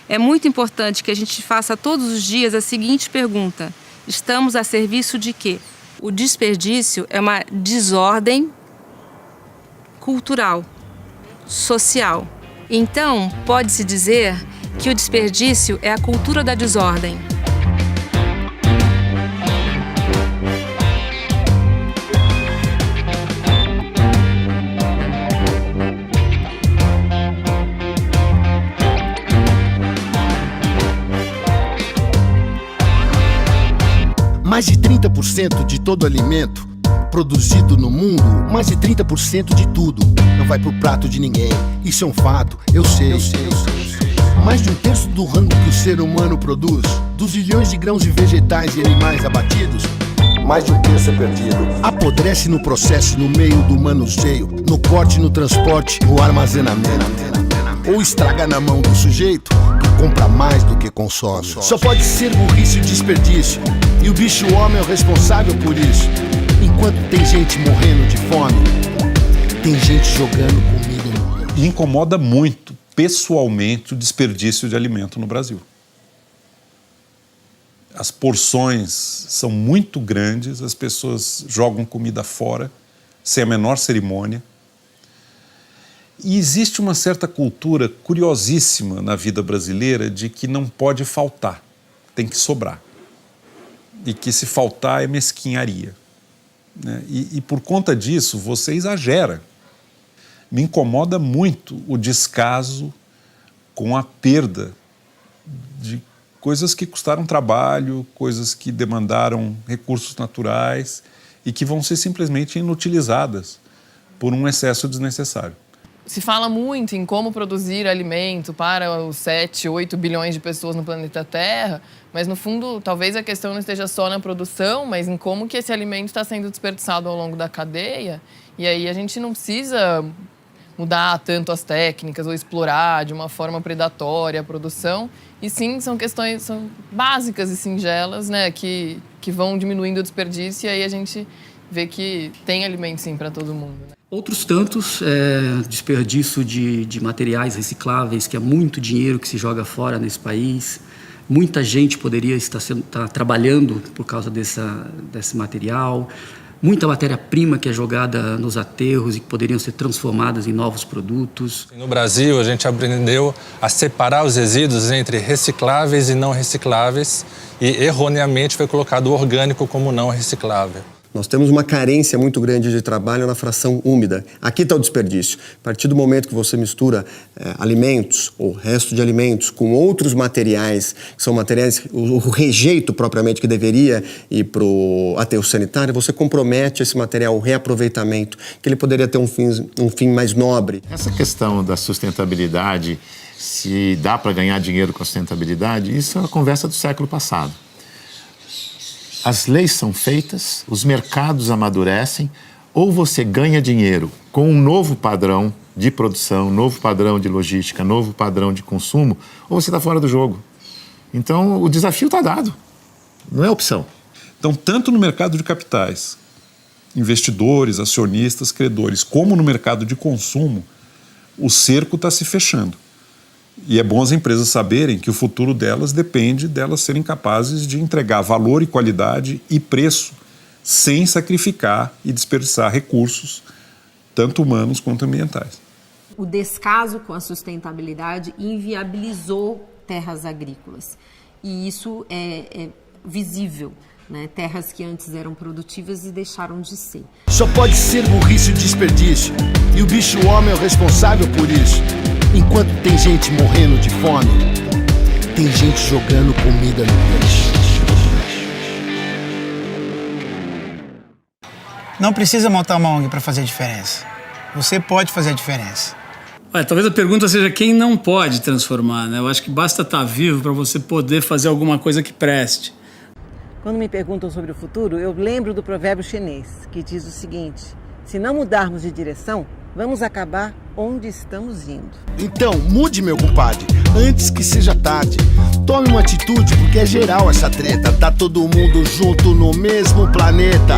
é muito importante que a gente faça todos os dias a seguinte pergunta: estamos a serviço de quê? O desperdício é uma desordem cultural, social. Então, pode-se dizer que o desperdício é a cultura da desordem. Mais de 30% de todo alimento produzido no mundo, mais de 30% de tudo não vai pro prato de ninguém. Isso é um fato, eu sei. Mais de 1/3 do rango que o ser humano produz, dos bilhões de grãos de vegetais e animais abatidos, mais de 1/3 é perdido. Apodrece no processo, no meio do manuseio, no corte, no transporte, no armazenamento. Ou estraga na mão do sujeito que compra mais do que consome. Só pode ser burrice e desperdício, e o bicho homem é o responsável por isso. Enquanto tem gente morrendo de fome, tem gente jogando comida no lixo. Me incomoda muito, pessoalmente, o desperdício de alimento no Brasil. As porções são muito grandes, as pessoas jogam comida fora, sem a menor cerimônia. E existe uma certa cultura curiosíssima na vida brasileira de que não pode faltar, tem que sobrar. E que se faltar é mesquinharia. Né? E por conta disso, você exagera. Me incomoda muito o descaso com a perda de coisas que custaram trabalho, coisas que demandaram recursos naturais e que vão ser simplesmente inutilizadas por um excesso desnecessário. Se fala muito em como produzir alimento para os 7, 8 bilhões de pessoas no planeta Terra, mas, no fundo, talvez a questão não esteja só na produção, mas em como que esse alimento está sendo desperdiçado ao longo da cadeia. E aí a gente não precisa mudar tanto as técnicas ou explorar de uma forma predatória a produção, e sim, são questões básicas e singelas, né, que vão diminuindo o desperdício, e aí a gente vê que tem alimento, sim, para todo mundo, né? Outros tantos, desperdício de materiais recicláveis, que é muito dinheiro que se joga fora nesse país. Muita gente poderia estar trabalhando por causa desse material. Muita matéria-prima que é jogada nos aterros e que poderiam ser transformadas em novos produtos. No Brasil, a gente aprendeu a separar os resíduos entre recicláveis e não recicláveis e, erroneamente, foi colocado o orgânico como não reciclável. Nós temos uma carência muito grande de trabalho na fração úmida. Aqui está o desperdício. A partir do momento que você mistura alimentos ou resto de alimentos com outros materiais, que são materiais, o rejeito propriamente que deveria ir para o aterro sanitário, você compromete esse material, o reaproveitamento, que ele poderia ter um fim mais nobre. Essa questão da sustentabilidade, se dá para ganhar dinheiro com a sustentabilidade, isso é uma conversa do século passado. As leis são feitas, os mercados amadurecem, ou você ganha dinheiro com um novo padrão de produção, novo padrão de logística, novo padrão de consumo, ou você está fora do jogo. Então, o desafio está dado, não é opção. Então, tanto no mercado de capitais, investidores, acionistas, credores, como no mercado de consumo, o cerco está se fechando. E é bom as empresas saberem que o futuro delas depende delas serem capazes de entregar valor e qualidade e preço sem sacrificar e desperdiçar recursos, tanto humanos quanto ambientais. O descaso com a sustentabilidade inviabilizou terras agrícolas. E isso é visível, né? Terras que antes eram produtivas e deixaram de ser. Só pode ser burrice e desperdício, e o bicho homem é o responsável por isso. Enquanto tem gente morrendo de fome, tem gente jogando comida no lixo. Não precisa montar uma ONG para fazer diferença. Você pode fazer a diferença. Talvez a pergunta seja quem não pode transformar, né? Eu acho que basta estar vivo para você poder fazer alguma coisa que preste. Quando me perguntam sobre o futuro, eu lembro do provérbio chinês, que diz o seguinte: se não mudarmos de direção, vamos acabar onde estamos indo. Então, mude, meu compadre, antes que seja tarde. Tome uma atitude, porque é geral essa treta. Tá todo mundo junto no mesmo planeta.